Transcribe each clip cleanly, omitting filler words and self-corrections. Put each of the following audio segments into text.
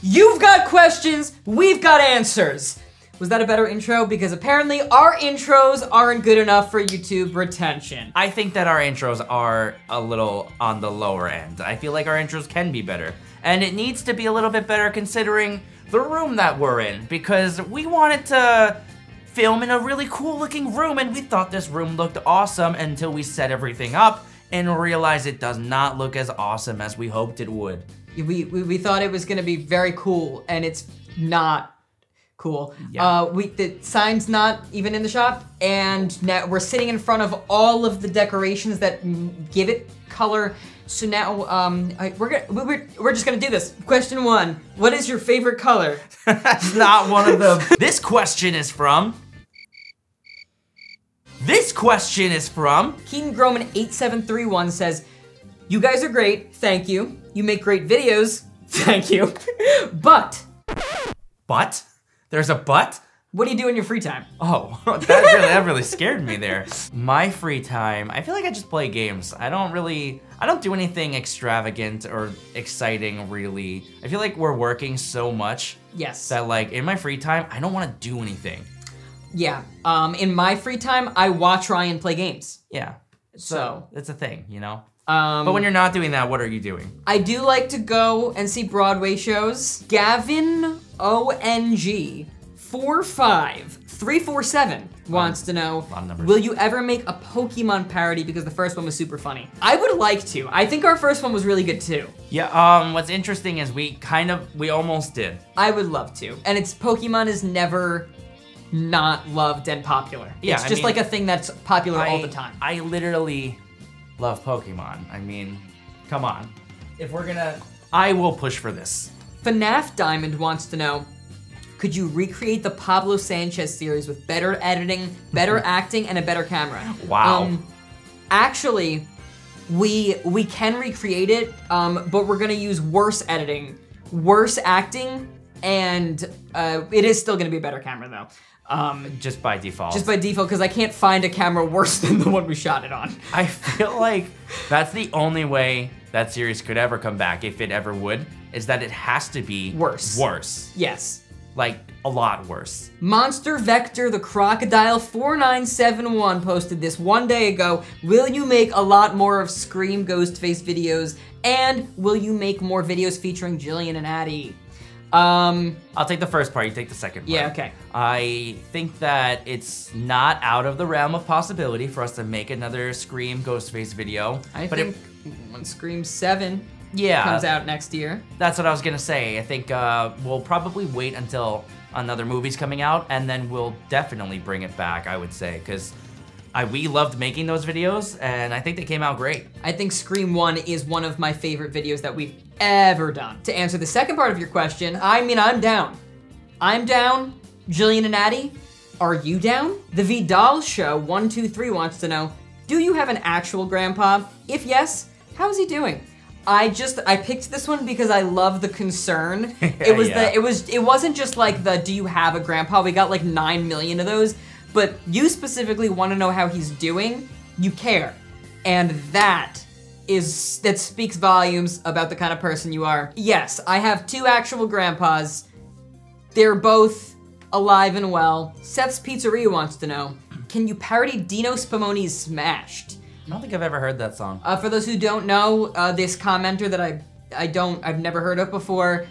You've got questions, we've got answers. Was that a better intro? Because apparently our intros aren't good enough for YouTube retention. I think that our intros are a little on the lower end. I feel like our intros can be better. And it needs to be a little bit better considering the room that we're in, because we wanted to film in a really cool looking room and we thought this room looked awesome until we set everything up and realized it does not look as awesome as we hoped it would. We thought it was gonna be very cool and it's not cool. Yeah. The sign's not even in the shop, and now we're sitting in front of all of the decorations that give it color. So now we're just gonna do this. Question 1, what is your favorite color? That's not one of them. This question is from Keaton Groman 8731 says, you guys are great, thank you. You make great videos, thank you. But? There's a but? What do you do in your free time? Oh, that really scared me there. My free time, I feel like I just play games. I don't do anything extravagant or exciting, really. I feel like we're working so much. Yes. That like, in my free time, I don't want to do anything. Yeah, in my free time, I watch Ryan play games. Yeah, so it's a thing, you know? But when you're not doing that, what are you doing? I do like to go and see Broadway shows. Gavin ONG 45347 wants to know, will you ever make a Pokemon parody because the first one was super funny? I would like to. I think our first one was really good too. Yeah, what's interesting is we almost did. I would love to. And Pokemon is never not loved and popular. Yeah, it's just like a thing that's popular all the time. I literally love Pokemon. I mean, come on. I will push for this. FNAF Diamond wants to know, could you recreate the Pablo Sanchez series with better editing, better acting, and a better camera? Wow. Actually, we can recreate it, but we're gonna use worse editing, worse acting, and it is still gonna be a better camera though. Just by default. Just by default, because I can't find a camera worse than the one we shot it on. I feel like that's the only way that series could ever come back, if it ever would, is that it has to be worse. Yes. Like, a lot worse. Monster Vector the Crocodile 4971 posted this one day ago. Will you make a lot more of Scream Ghostface videos? And will you make more videos featuring Jillian and Addie? I'll take the first part, you take the second part. Yeah, okay. I think that it's not out of the realm of possibility for us to make another Scream Ghostface video. I think when Scream 7 yeah, comes out next year. That's what I was gonna say. I think we'll probably wait until another movie's coming out, and then we'll definitely bring it back, I would say, because we loved making those videos, and I think they came out great. I think Scream 1 is one of my favorite videos that we've ever done. To answer the second part of your question, I mean, I'm down. I'm down. Jillian and Addie, are you down? The Vidal Show 123 wants to know, do you have an actual grandpa? If yes, how's he doing? I picked this one because I love the concern. It was it wasn't just like the do you have a grandpa? We got like 9 million of those, but you specifically want to know how he's doing. You care. And that speaks volumes about the kind of person you are. Yes, I have 2 actual grandpas. They're both alive and well. Seth's Pizzeria wants to know, can you parody Dino Spumoni's Smashed? I don't think I've ever heard that song. For those who don't know, this commenter that I've never heard of before,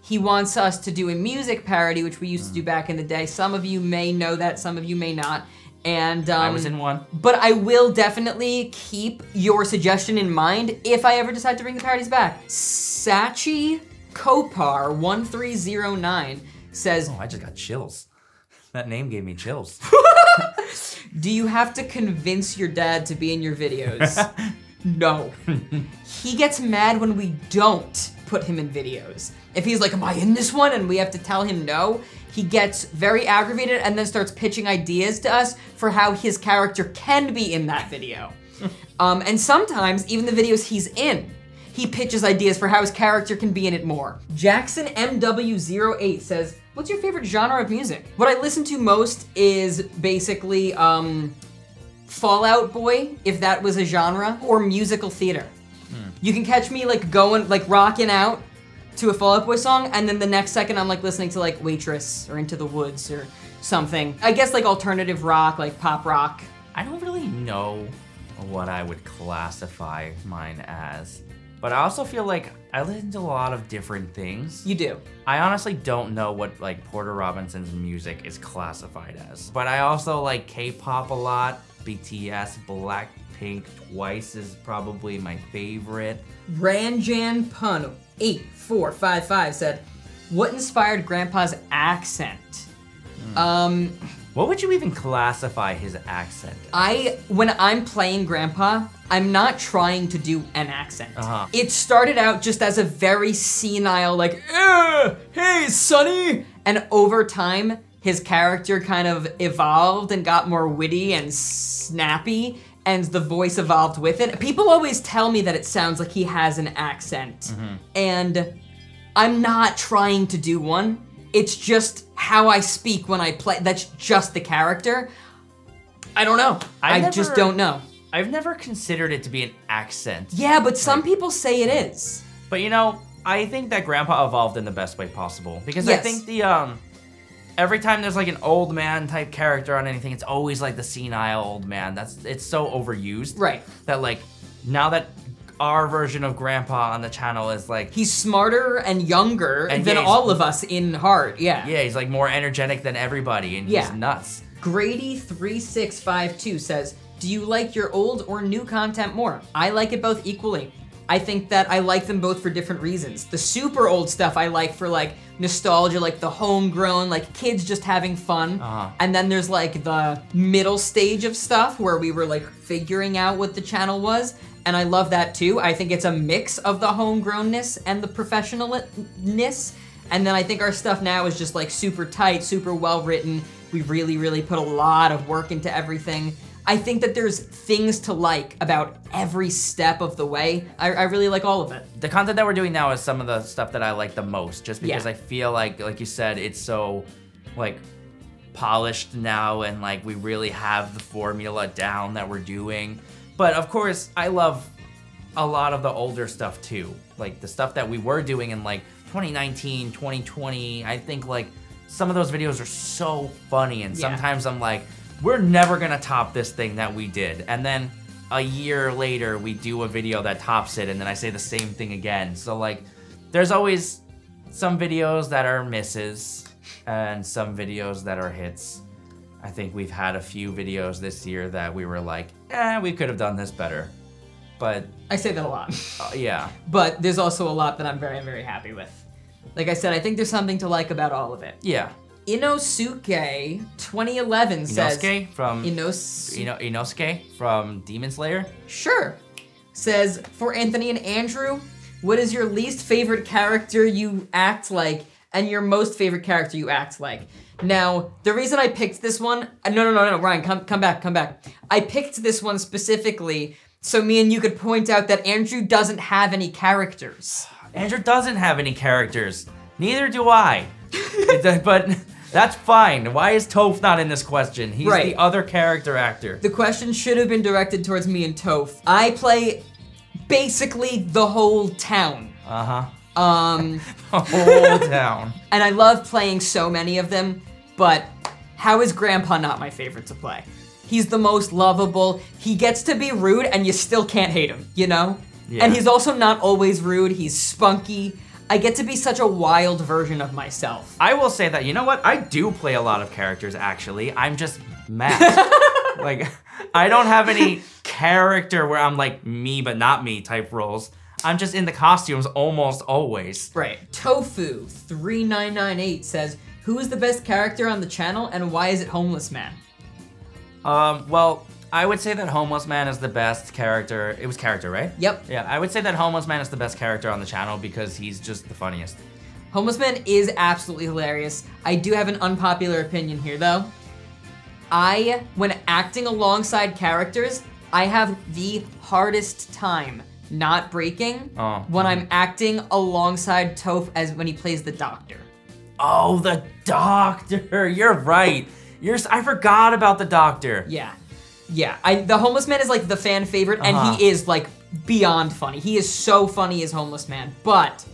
he wants us to do a music parody, which we used to do back in the day. Some of you may know that, some of you may not. And I was in one. But I will definitely keep your suggestion in mind if I ever decide to bring the parodies back. Sachi Kopar 1309 says, oh, I just got chills. That name gave me chills. do you have to convince your dad to be in your videos? No. He gets mad when we don't put him in videos. If he's like, am I in this one? And we have to tell him no, he gets very aggravated and then starts pitching ideas to us for how his character can be in that video. And sometimes, even the videos he's in, he pitches ideas for how his character can be in it more. Jackson MW08 says, what's your favorite genre of music? What I listen to most is basically Fall Out Boy, if that was a genre, or musical theater. You can catch me like going, like rocking out to a Fall Out Boy song, and then the next second I'm like listening to like Waitress or Into the Woods or something. I guess like alternative rock, like pop rock. I don't really know what I would classify mine as, but I also feel like I listen to a lot of different things. You do. I honestly don't know what like Porter Robinson's music is classified as, but I also like K-pop a lot. BTS, Blackpink, Twice is probably my favorite. Ranjan Pun 8455 said, "What inspired Grandpa's accent?" What would you even classify his accent as? When I'm playing Grandpa, I'm not trying to do an accent. Uh-huh. It started out just as a very senile, like, hey, Sonny! And over time, his character kind of evolved and got more witty and snappy, and the voice evolved with it. People always tell me that it sounds like he has an accent, and I'm not trying to do one. It's just how I speak when I play. That's just the character. I don't know. I just don't know. I've never considered it to be an accent. Yeah, but some people say it is. But you know, I think that Grandpa evolved in the best way possible. Because Yes. I think the, every time there's like an old man type character on anything, it's always like the senile old man. It's so overused. Right. That like, now that our version of Grandpa on the channel is like... He's smarter and younger than yeah, all of us in heart, yeah. Yeah, he's like more energetic than everybody, and he's nuts. Grady3652 says, "Do you like your old or new content more? I like it both equally. I think that I like them both for different reasons. The super old stuff I like for like nostalgia, like the homegrown, like kids just having fun. And then there's like the middle stage of stuff where we were like figuring out what the channel was. And I love that too. I think it's a mix of the homegrownness and the professionalness. And then I think our stuff now is just like super tight, super well written. We really, really put a lot of work into everything. I think that there's things to like about every step of the way. I really like all of it. The content that we're doing now is some of the stuff that I like the most, just because Yeah. I feel like you said, it's so like polished now, and like we really have the formula down that we're doing. But of course, I love a lot of the older stuff too. Like the stuff that we were doing in like 2019, 2020. I think like some of those videos are so funny, and sometimes I'm like, we're never gonna top this thing that we did. And then a year later, we do a video that tops it, and then I say the same thing again. So like, there's always some videos that are misses and some videos that are hits. I think we've had a few videos this year that we were like, we could have done this better. But I say that a lot. yeah. But there's also a lot that I'm very, very happy with. Like I said, I think there's something to like about all of it. Yeah. Inosuke 2011 says... Inosuke from... Inosuke? Inosuke from Demon Slayer? Sure. Says, for Anthony and Andrew, what is your least favorite character you act like and your most favorite character you act like? Now, the reason I picked this one... No, Ryan, come back. I picked this one specifically so me and you could point out that Andrew doesn't have any characters. Andrew doesn't have any characters. Neither do I. But that's fine. Why is Toph not in this question? He's the other character actor. The question should have been directed towards me and Toph. I play basically the whole town. The whole town. And I love playing so many of them, but how is Grandpa not my favorite to play? He's the most lovable. He gets to be rude and you still can't hate him, you know? Yeah. And he's also not always rude. He's spunky. I get to be such a wild version of myself. I will say that, you know what? I do play a lot of characters, actually. I'm just mad. Like, I don't have any character where I'm like me but not me type roles. I'm just in the costumes almost always. Right. Tofu3998 says, who is the best character on the channel and why is it Homeless Man? Well, I would say that Homeless Man is the best character. It was character, right? Yep. Yeah, I would say that Homeless Man is the best character on the channel because he's just the funniest. Homeless Man is absolutely hilarious. I do have an unpopular opinion here though. When acting alongside characters, I have the hardest time not breaking when I'm acting alongside Toph as when he plays the doctor. Oh, the doctor, you're right. I forgot about the doctor. Yeah. The Homeless Man is like the fan favorite, and he is like beyond funny. He is so funny as Homeless Man. But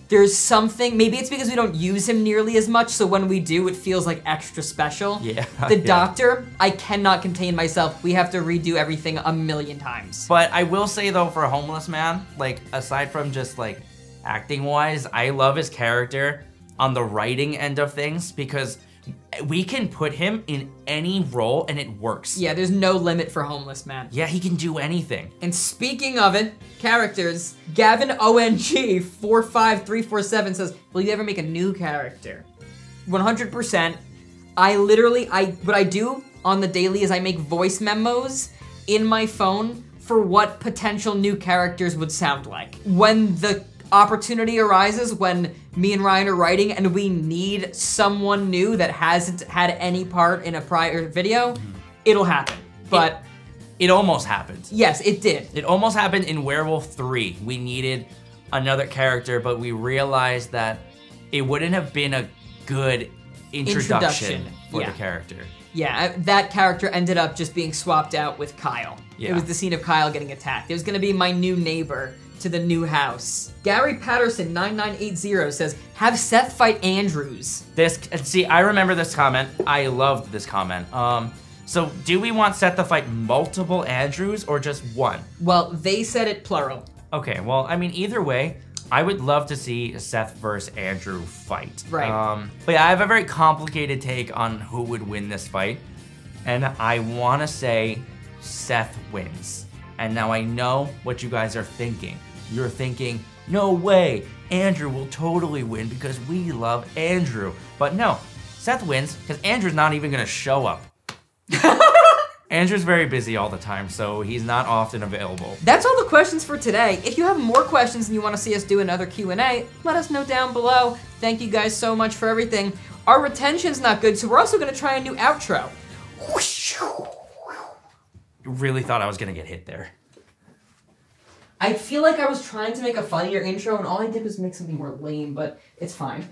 There's something, maybe it's because we don't use him nearly as much, so when we do, it feels like extra special. Yeah. The Doctor, I cannot contain myself. We have to redo everything a million times. But I will say though, for Homeless Man, like aside from just like acting wise, I love his character on the writing end of things because we can put him in any role and it works. Yeah, there's no limit for Homeless Man. Yeah, he can do anything. And speaking of it, characters, Gavin ONG 45347 says, will you ever make a new character? 100%. What I do on the daily is I make voice memos in my phone for what potential new characters would sound like. When the opportunity arises, when me and Ryan are writing and we need someone new that hasn't had any part in a prior video, it'll happen. But it almost happened. Yes, it did. It almost happened in Werewolf 3. We needed another character, but we realized that it wouldn't have been a good introduction for the character. Yeah, that character ended up just being swapped out with Kyle. Yeah. It was the scene of Kyle getting attacked. It was gonna be my new neighbor to the new house. Gary Patterson 9980 says, have Seth fight Andrews. See, I remember this comment. I loved this comment. So do we want Seth to fight multiple Andrews or just one? Well, they said it plural. Okay, well, I mean, either way, I would love to see Seth versus Andrew fight. Right. But yeah, I have a very complicated take on who would win this fight. And I want to say Seth wins. And now I know what you guys are thinking. You're thinking, no way, Andrew will totally win because we love Andrew. But no, Seth wins because Andrew's not even gonna show up. Andrew's very busy all the time, so he's not often available. That's all the questions for today. If you have more questions and you want to see us do another Q&A, let us know down below. Thank you guys so much for everything. Our retention's not good, so we're also gonna try a new outro. You really thought I was gonna get hit there. I feel like I was trying to make a funnier intro and all I did was make something more lame, but it's fine.